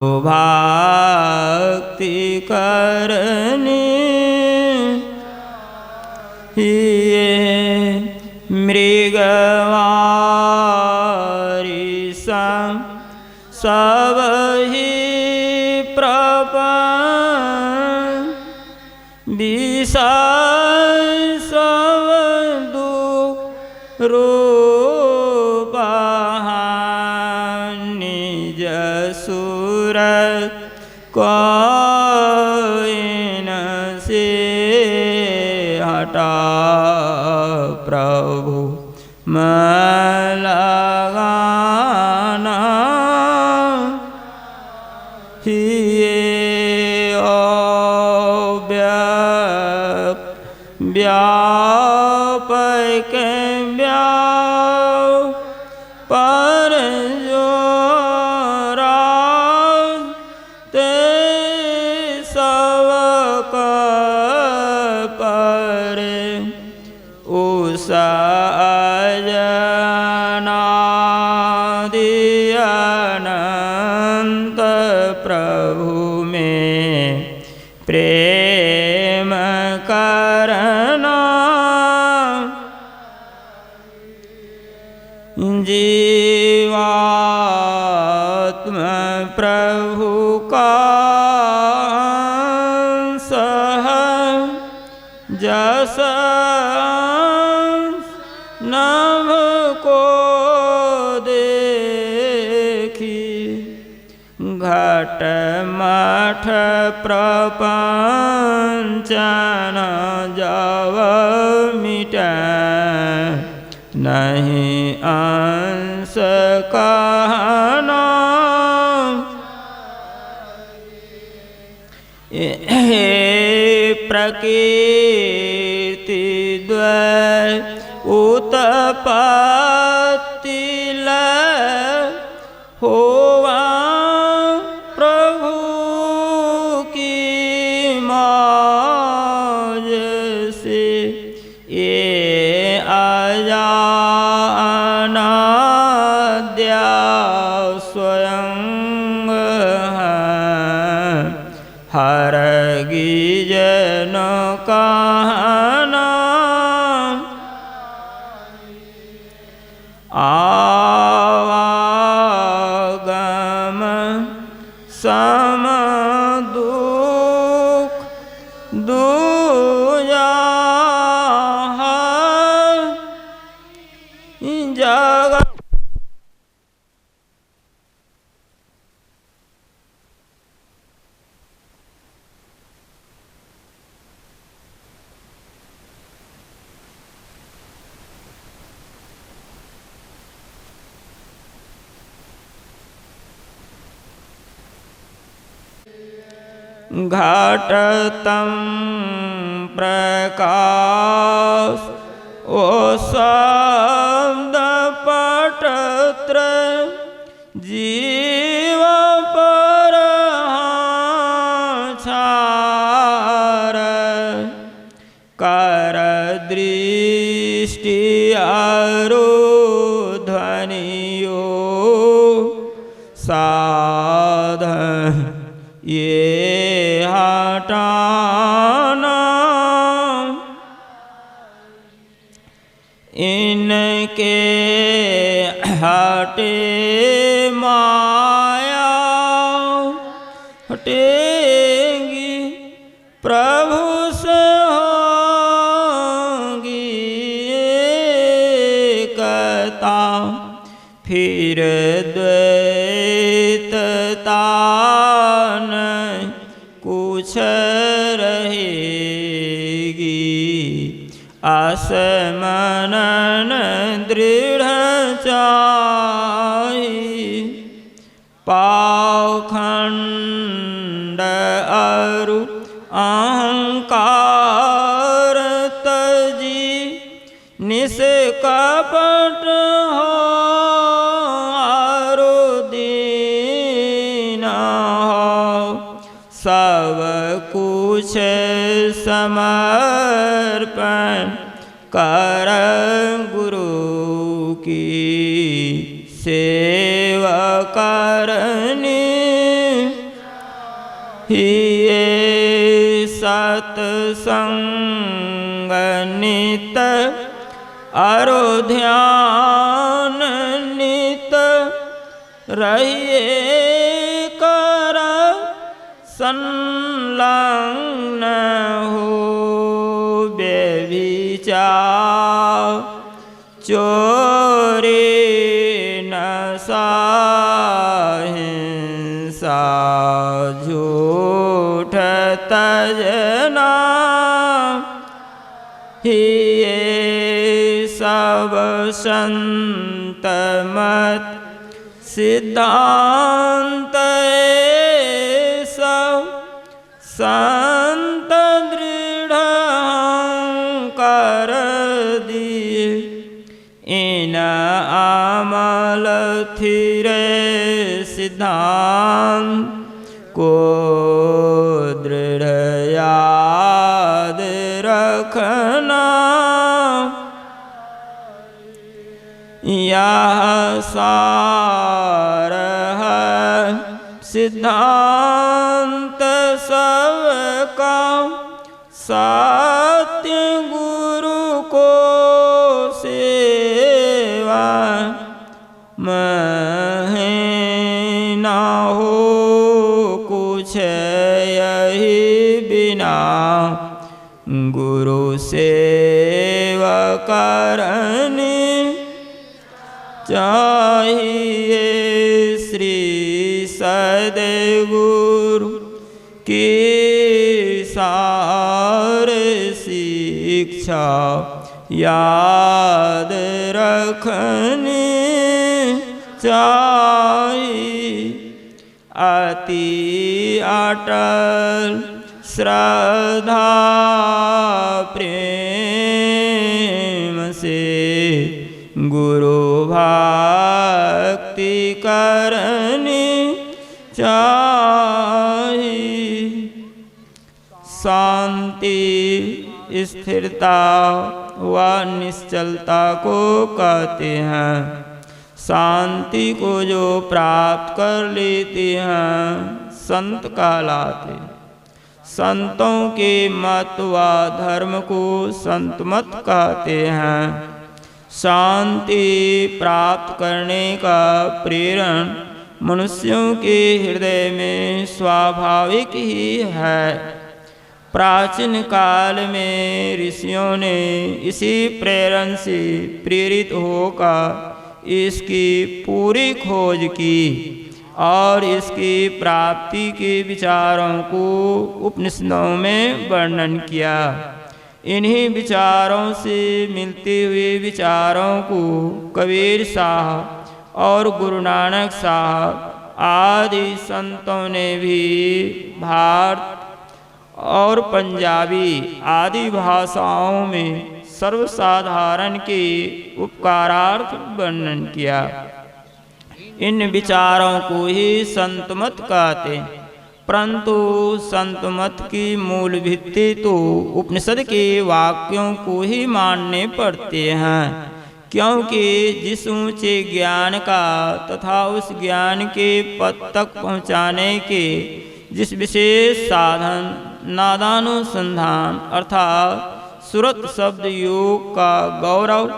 भक्ति करनी ये मृगवारी सब ही प्रपंच विषय सब रूप निज सूरत कोई न से हटा प्रभु मैं लगाना ये व्यापक पर जो राज ते सब पर उस अजनादि अनंत प्रभु में प्रेम करना जीवात्मा प्रभु का सह जस नभ को देखी घट मठ प्रपंचन जव मिटा नहीं अंश कहना प्रकृति द्वय उत्पत्ति लय होवा प्रभु की मौज से ये अनाद्या स्वयं हर गिजन कहना आवागम सम दुख दूजा जगत घटतम प्रकाश ओ शब्द पटत्र जीव पर छार कर दृष्टि अरु ध्वनियो साधन ये हटाना इनके हटे माया हटेगी प्रभु से होगी एकता फिर द्वैतता कुछ रहेगी आसमनन दृढ़ चाही पाखंड अरु अहंकार तजी निष्कपट हो अरु दीन हो सब कुछ समर्पण कर गुरु की सेवा करनी हिये सत्संग नित अरो ध्यान नित रहिए कर संलग्न हो व्यभिचार चोरी नशा हिंसा झूठ तजना हिये सब संत मत सिद्धांत सब संत दृढ़ कर दिए इन अमल थिरे सिद्धांत को दृढ़ याद रखना यह सार है सिद्धांत सबका सत्य गुरु को सेवा महीना हो कुछ यही बिना गुरु सेवा करनी चाहिए। श्री सद्गुरु की सार शिक्षा याद रखनी चाहिए। अति अटल श्रद्धा प्रेम से गुरु भक्ति करनी चाहिए। शांति स्थिरता व निश्चलता को कहते हैं। शांति को जो प्राप्त कर लेते हैं संत कहलाते। संतों के मत व धर्म को संत मत कहते हैं। शांति प्राप्त करने का प्रेरण मनुष्यों के हृदय में स्वाभाविक ही है। प्राचीन काल में ऋषियों ने इसी प्रेरण से प्रेरित होकर इसकी पूरी खोज की और इसकी प्राप्ति के विचारों को उपनिषदों में वर्णन किया। इन्हीं विचारों से मिलते हुए विचारों को कबीर साहब और गुरु नानक साहब आदि संतों ने भी भारत और पंजाबी आदि भाषाओं में सर्वसाधारण के उपकारार्थ वर्णन किया। इन विचारों को ही संत मत कहते हैं। परंतु संत मत की मूल भित्ति तो उपनिषद के वाक्यों को ही मानने पड़ते हैं, क्योंकि जिस ऊंचे ज्ञान का तथा उस ज्ञान के पद तक पहुँचाने के जिस विशेष साधन नादानुसंधान अर्थात सुरत शब्द योग का गौरव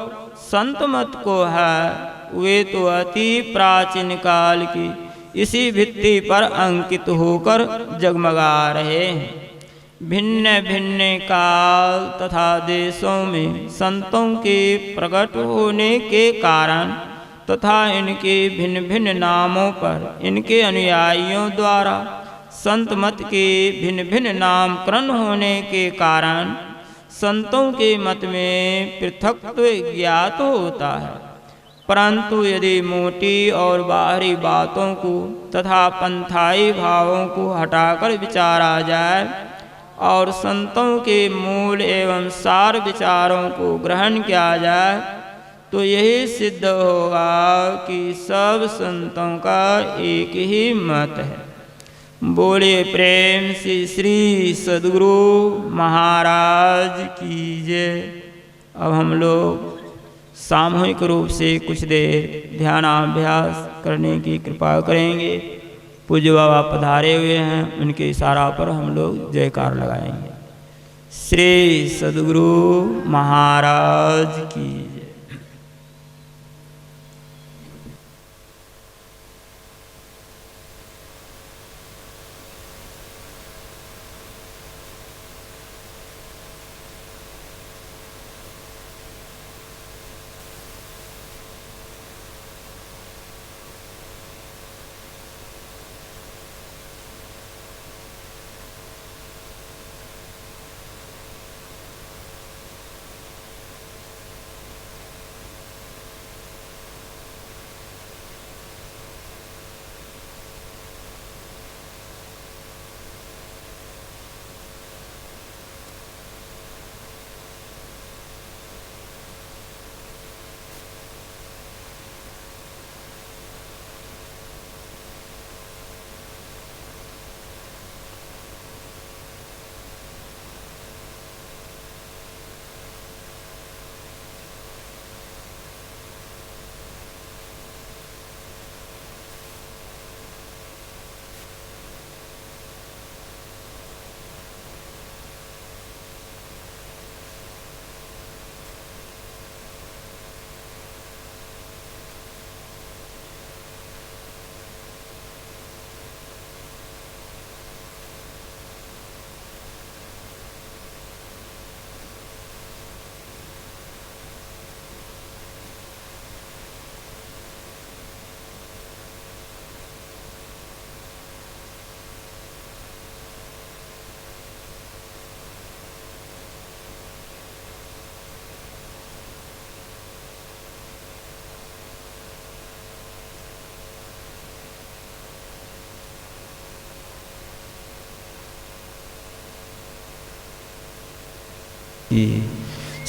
संत मत को है, वे तो अति प्राचीन काल की इसी भित्ति पर अंकित होकर जगमगा रहे हैं। भिन्न भिन्न काल तथा देशों में संतों के प्रकट होने के कारण तथा इनके भिन्न भिन्न नामों पर इनके अनुयायियों द्वारा संत मत के भिन्न भिन्न नामकरण होने के कारण संतों के मत में पृथक्त्व ज्ञात होता है। परंतु यदि मोटी और बाहरी बातों को तथा पंथाई भावों को हटाकर विचारा जाए और संतों के मूल एवं सार विचारों को ग्रहण किया जाए तो यही सिद्ध होगा कि सब संतों का एक ही मत है। बोलिए प्रेम से श्री सद्गुरु महाराज की जय। अब हम लोग सामूहिक रूप से कुछ देर ध्यानाभ्यास करने की कृपा करेंगे। पूज्य बाबा पधारे हुए हैं, उनके इशारा पर हम लोग जयकार लगाएंगे। श्री सद्गुरु महाराज की जय।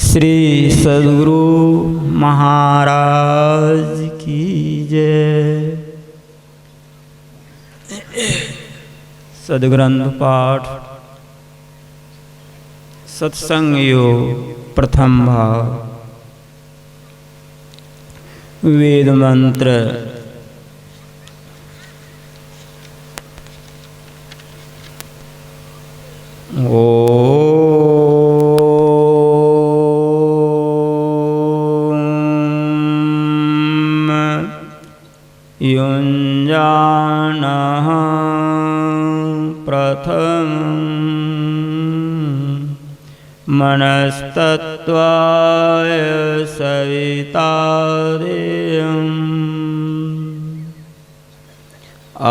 श्री सद्गुरु महाराज की जय। सद्ग्रंथ पाठ सत्संग योग प्रथम भाग। वेद मंत्र। युञ्जानः प्रथमं मनस्तत्त्वाय सवितादेयम्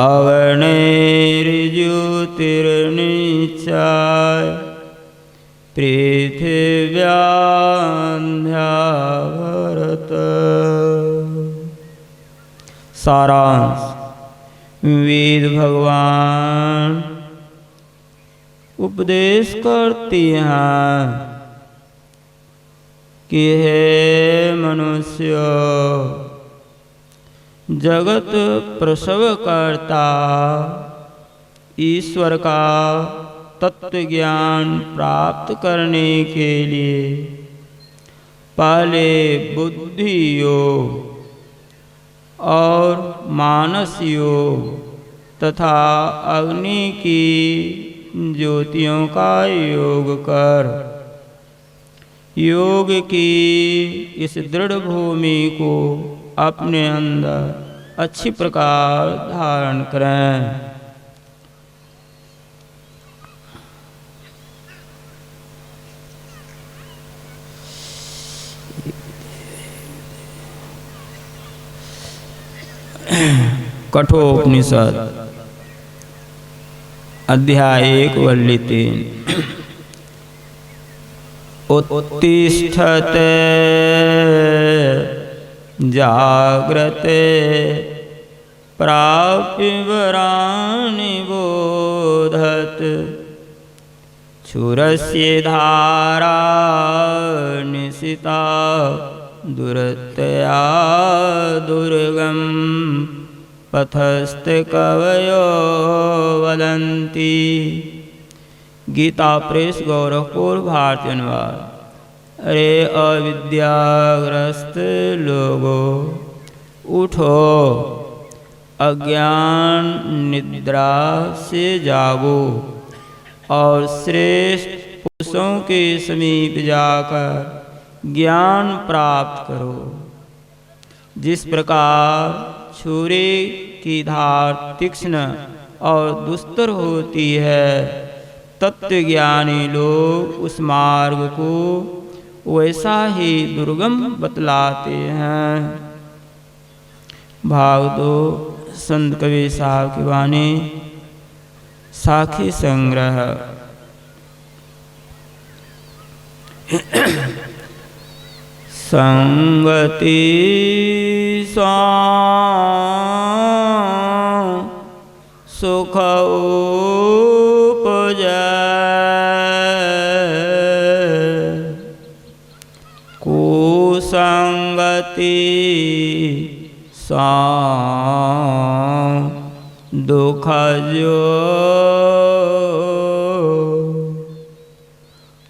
अग्निर्ज्योतिर्निचाय पृथिव्यान्ध्याभरत। सारांश। वेद भगवान उपदेश करती हैं कि हे मनुष्य, जगत प्रसव करता ईश्वर का तत्व ज्ञान प्राप्त करने के लिए पहले बुद्धि योग और मानस योग तथा अग्नि की ज्योतियों का योग कर योग की इस दृढ़ भूमि को अपने अंदर अच्छी प्रकार धारण करें। कठोपनिषद अध्याय 1 वल्ली 3। उत्तिष्ठते जाग्रते प्राप्यवराणि बोधत क्षुरस्य धारा निशिता दुरतया दुर्गम पथस्ते कवयो वदन्ति। गीता प्रेस गौरवपुर भारतीय अनुवाद। अरे अविद्याग्रस्त लोगो, उठो, अज्ञान निद्रा से जागो और श्रेष्ठ पुरुषों के समीप जाकर ज्ञान प्राप्त करो। जिस प्रकार छुरी की धार तीक्ष्ण और दुस्तर होती है, तत्वज्ञानी लोग उस मार्ग को वैसा ही दुर्गम बतलाते हैं। भाग 2 संत कबीर साहब की वाणी, साखी संग्रह। संगति सुख उपजै, कुसंगति दुख जो,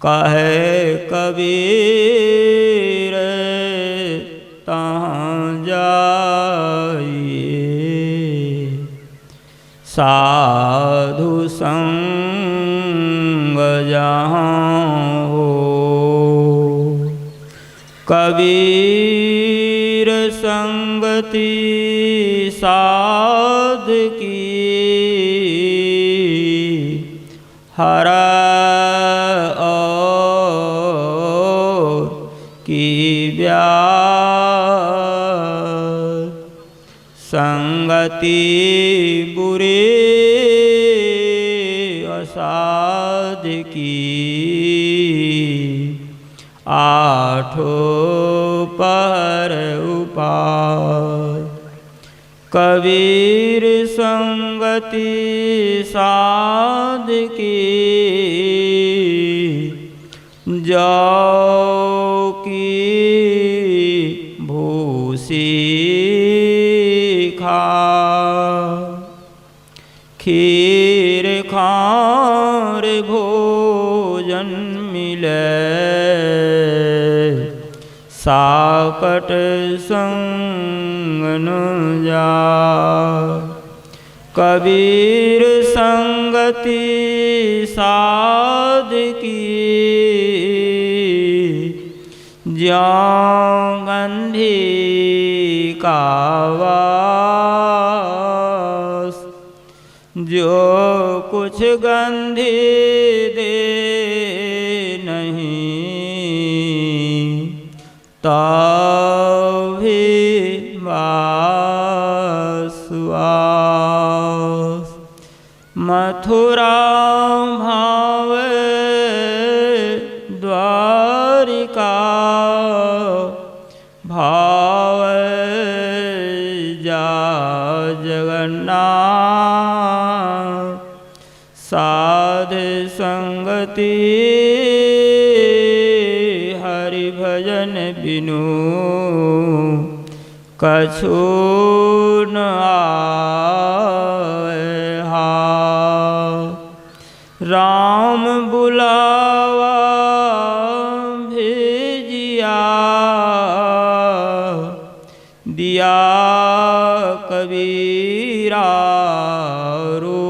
कहे कबीर तहाँ जाइए, साधु संग जहाँ हो। कबीर संगति साध की, हरा और की ब्याज, संगति बुरी असाध की, आठों पहर उपाय। कबीर संगति साध की, जो की भूसी खा, खीर खार भोजन मिले, साकट संग न जा। कबीर संगति साध की, ज्यों गंधी का वास, जो कुछ गंधी दे नहीं, तभी वास। मथुरा भावे द्वारिका, भावे जा जगन्नाथ। साध संगति हरि भजन बिनु, कछु न आए हाथ। राम बुलावा भेजिया, दिया कबीरा रो।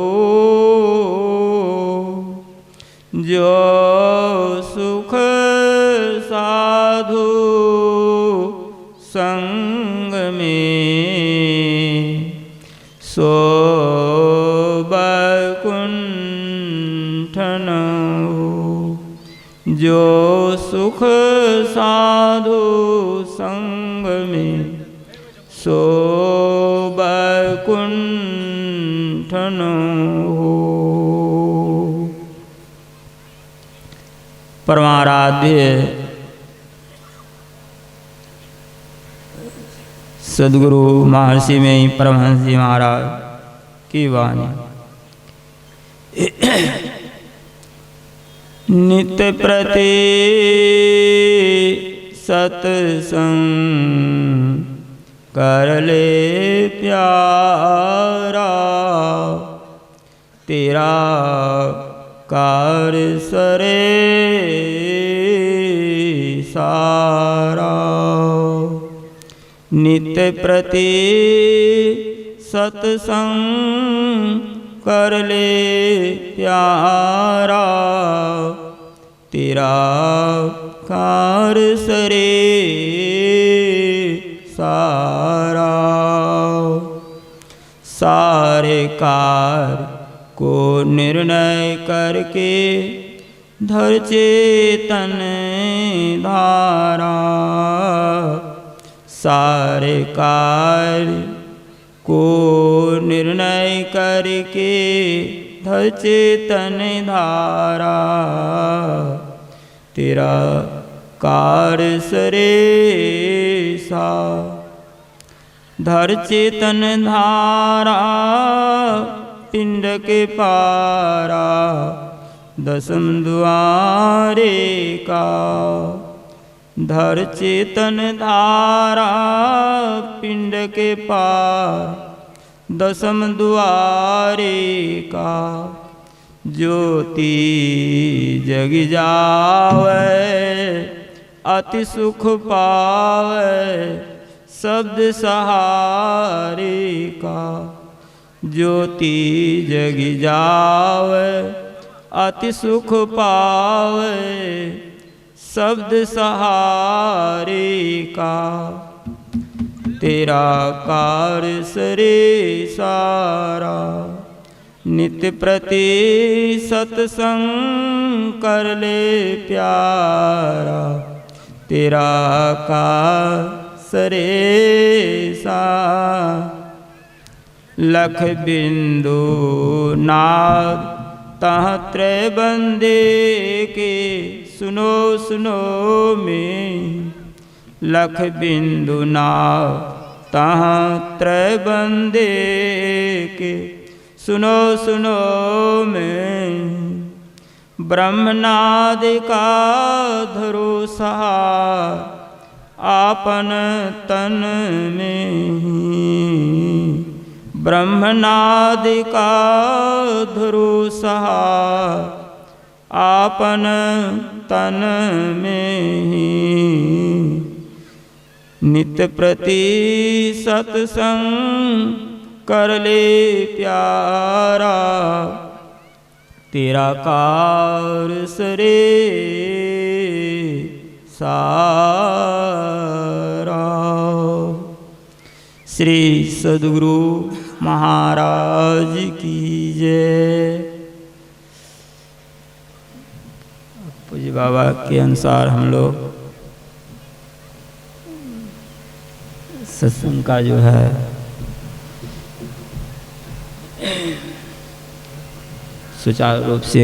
जो सुख साधु संग में, सो बैकुंठन हो। जो सुख साधु संग में, सो बैकुंठन हो। परमाराध्य सद्गुरु महर्षि में परमहंस जी महाराज की वाणी। नित्य प्रति सत्संग कर ले प्यारा, तेरा कार्य सरे सारा। नित्य प्रति सत्संग कर ले प्यारा, तेरा कार सरे सारा। सारे कार को निर्णय करके धर चेतन धारा। सारे कार्य को निर्णय करके धर चेतन धारा, तेरा कार्य सरे सा। धर चेतन धारा पिंड के पारा, दसम द्वारे का। धर चेतन धारा पिंड के पार, दसम द्वारे का। ज्योति जग जावे अति सुख पावे, शब्द सहारे का। ज्योति जग जावे अति सुख पावे, शब्द सहारे का। तेरा कार्य सरे सारा, नित्य प्रति सत्संग कर ले प्यारा, तेरा कार्य सरे सा। लख बिंदु नाद तह त्रय बंदे के, सुनो सुनो में। लख बिंदु नाद तह त्रय बंदे के, सुनो सुनो में। ब्रह्मनाद का धरो सहार, आपन तन में। ब्रह्मनाद का धरो सहार, आपन तन में। नित्य प्रति सत्संग कर ले प्यारा, तेरा कार्य सरे सारा। श्री सद्गुरु महाराज की जय। पूज्य बाबा के अनुसार हम लोग सत्संग का जो है सुचारू रूप से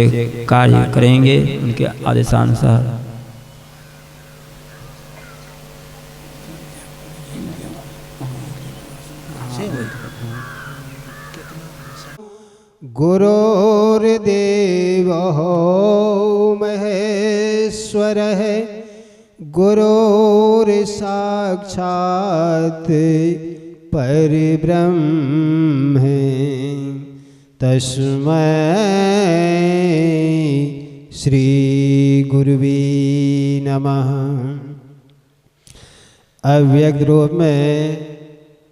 कार्य करेंगे उनके आदेशानुसार। गुरुर्देवः महेश्वरः, गुरुर्साक्षात् परब्रह्म, तस्मै श्री गुरुवे नमः। अव्यक्त रूप में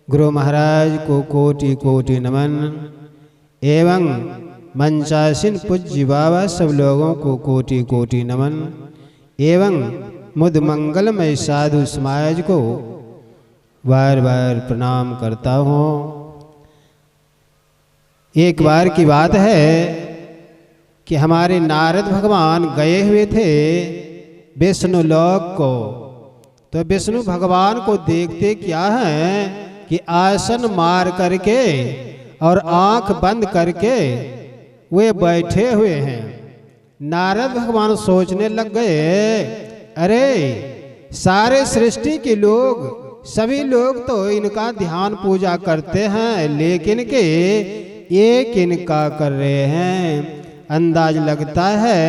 गुरु महाराज को कोटि कोटि नमन एवं मंचासीन पूज्य बाबा सब लोगों को कोटि कोटि नमन एवं मुद मंगलमय साधु समाज को बार बार प्रणाम करता हूँ। एक बार की बात है कि हमारे नारद भगवान गए हुए थे विष्णु लोक को। तो विष्णु भगवान को देखते क्या है कि आसन मार करके और आंख बंद करके वे बैठे हुए हैं। नारद भगवान सोचने लग गए, अरे सारे सृष्टि के लोग सभी लोग तो इनका ध्यान पूजा करते हैं, लेकिन के एक इनका कर रहे हैं। अंदाज लगता है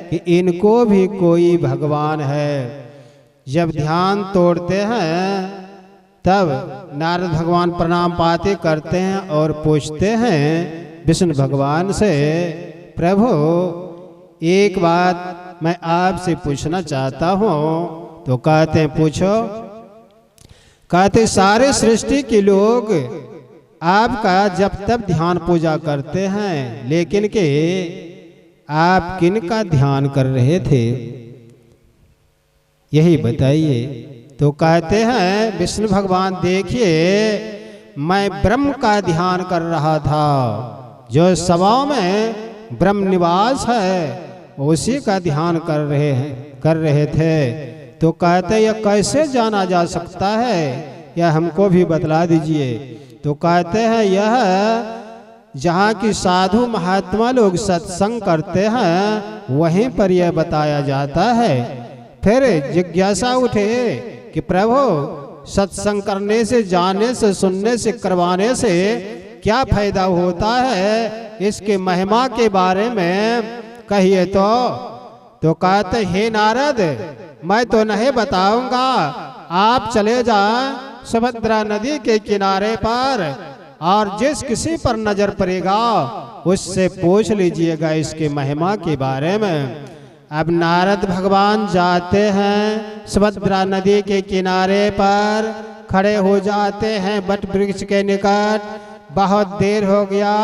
कि इनको भी कोई भगवान है। जब ध्यान तोड़ते हैं तब नारद भगवान प्रणाम पाते करते हैं और पूछते हैं विष्णु भगवान से, प्रभु एक बात मैं आपसे पूछना चाहता हूँ। तो कहते हैं पूछो। कहते सारे सृष्टि के लोग आपका जब तब ध्यान पूजा करते हैं, लेकिन के आप किन का ध्यान कर रहे थे, यही बताइए। तो कहते हैं विष्णु भगवान, देखिए मैं ब्रह्म का ध्यान कर रहा था, जो सभाओं में ब्रह्म निवास है उसी का ध्यान कर रहे थे। तो कहते यह कैसे जाना जा सकता है, यह हमको भी बतला दीजिए। तो कहते हैं यह जहाँ की साधु महात्मा लोग सत्संग करते हैं वहीं पर यह बताया जाता है। फिर जिज्ञासा उठे कि प्रभु सत्संग करने से, जाने से, सुनने से, करवाने से क्या फायदा होता है, इसके महिमा के बारे में कहिए। तो कहते हे नारद, मैं तो नहीं बताऊंगा, आप चले जाएं सुभद्रा नदी के किनारे पर और जिस किसी पर नजर पड़ेगा उससे पूछ लीजिएगा इसके महिमा के बारे में। अब नारद भगवान जाते हैं सुभद्रा नदी के किनारे पर, खड़े हो जाते हैं बट वृक्ष के निकट। बहुत देर हो गया,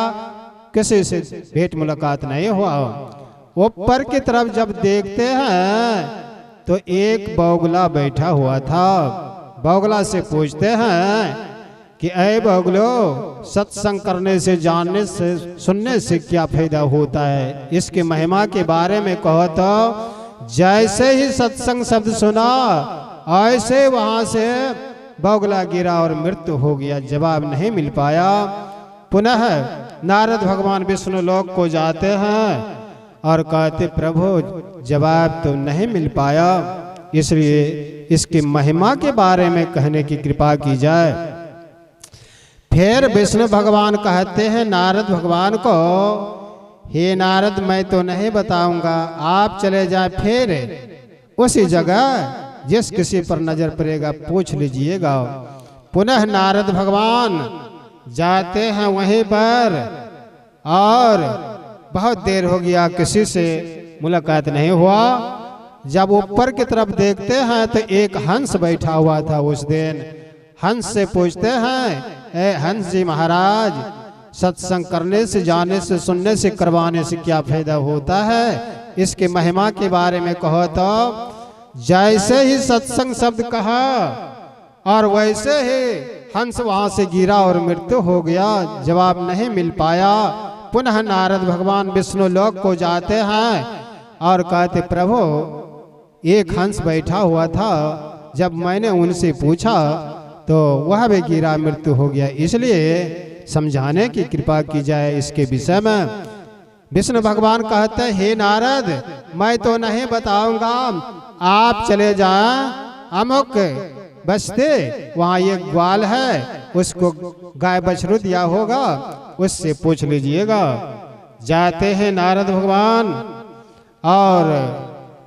किसी से भेंट मुलाकात नहीं हुआ। ऊपर की तरफ जब देखते हैं तो एक बगुला बैठा हुआ था। बगुला से पूछते हैं कि अय बगुलो, सत्संग करने से, जानने से, सुनने से क्या फायदा होता है, इसके महिमा के बारे में कहो। तो जैसे ही सत्संग शब्द सुना ऐसे वहां से बगुला गिरा और मृत्यु हो गया, जवाब नहीं मिल पाया। पुनः नारद भगवान विष्णु लोक को जाते हैं और कहते प्रभु जवाब तो नहीं मिल पाया, इसलिए इसकी महिमा के बारे में कहने की कृपा की जाए। फिर विष्णु भगवान कहते हैं नारद भगवान को, हे नारद मैं तो नहीं बताऊंगा, आप चले जाए फिर उसी जगह जिस किसी पर नजर पड़ेगा पूछ लीजिएगा। पुनः नारद भगवान जाते हैं वहीं पर और बहुत देर हो गया, किसी से मुलाकात नहीं हुआ। जब ऊपर की तरफ देखते हैं तो एक हंस बैठा हुआ था उस दिन। हंस से पूछते हैं, ए हंस जी महाराज, सत्संग करने से, जाने से, सुनने से, करवाने से क्या फायदा होता है, इसके महिमा के बारे में कहो। तो जैसे ही सत्संग शब्द कहा और वैसे ही हंस वहां से गिरा और मृत्यु हो गया, जवाब नहीं मिल पाया। पुनः नारद भगवान विष्णु लोक को जाते हैं और कहते प्रभु एक हंस बैठा हुआ था, जब मैंने उनसे पूछा तो वह भी गिरा, मृत्यु हो गया, इसलिए समझाने की कृपा की जाए इसके विषय में। विष्णु भगवान कहते हैं हे नारद मैं तो नहीं बताऊंगा, आप चले जाएं अमुक बस्ते, वहाँ एक ग्वाल है, उसको गाय बछरू दिया होगा, उससे पूछ लीजिएगा। जाते हैं नारद भगवान और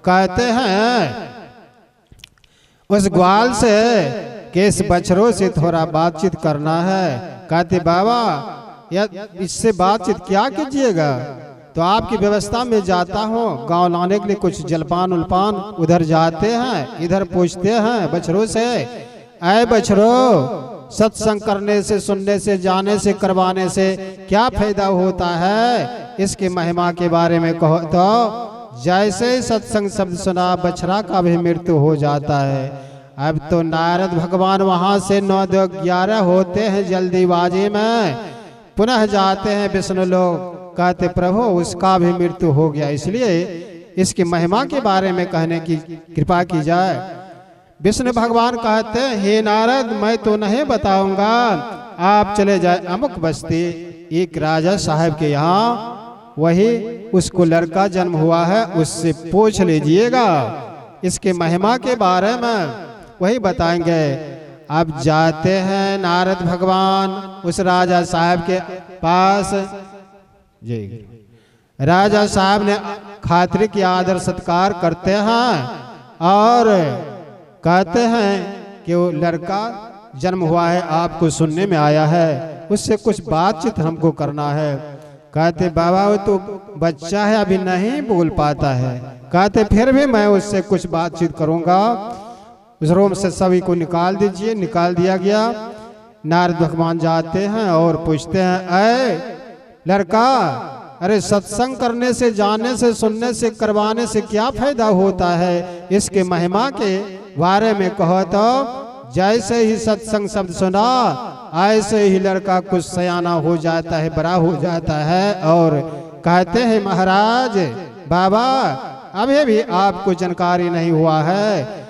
कहते हैं उस ग्वाल से कि इस बछड़ों से थोड़ा बातचीत करना है। कहते बाबा या इससे बातचीत क्या कीजिएगा, तो आपकी व्यवस्था में जाता हूँ, गांव लाने के लिए कुछ जलपान उलपान, उधर जाते हैं, इधर पूछते हैं बछड़ों से, ऐ बछड़ो सत्संग करने से, सुनने से, जाने से, करवाने से क्या फायदा होता है, इसकी महिमा के बारे में कहो। तो जैसे ही सत्संग शब्द सुना बछड़ा का भी मृत्यु हो जाता है। अब तो नारद भगवान वहां से 9-2-11 होते हैं जल्दीबाजी में, पुनः जाते हैं विष्णु लोक, कहते प्रभु उसका भी मृत्यु हो गया, इसलिए इसकी महिमा के बारे में कहने की कृपा की जाए। विष्णु भगवान कहते हैं हे नारद मैं तो नहीं बताऊंगा, आप चले जाए अमुक बस्ती, एक राजा साहब के यहाँ, वही उसको लड़का जन्म हुआ है, उससे पूछ लीजिएगा, इसके महिमा के बारे में वही बताएंगे। अब जाते हैं नारद भगवान उस राजा साहब के पास। जी राजा साहब ने खातिर की आदर सत्कार करते हैं और कहते हैं कि वो लड़का जन्म हुआ है, आपको सुनने में आया है, उससे कुछ बातचीत हमको करना है। कहते बाबा वो तो बच्चा है, अभी नहीं बोल पाता है। कहते फिर भी मैं उससे कुछ बातचीत करूंगा। उस रूम से सभी को निकाल दीजिए। निकाल दिया गया। नारद भगवान जाते हैं और पूछते हैं, अय लड़का, अरे सत्संग करने से, जाने से, सुनने से, करवाने से क्या फायदा होता है? इसके महिमा के बारे में कहो। तो जैसे ही सत्संग शब्द सुना, ऐसे ही लड़का कुछ सयाना हो जाता है, बड़ा हो जाता है और कहते हैं, महाराज बाबा, अभी भी आपको जानकारी नहीं हुआ है,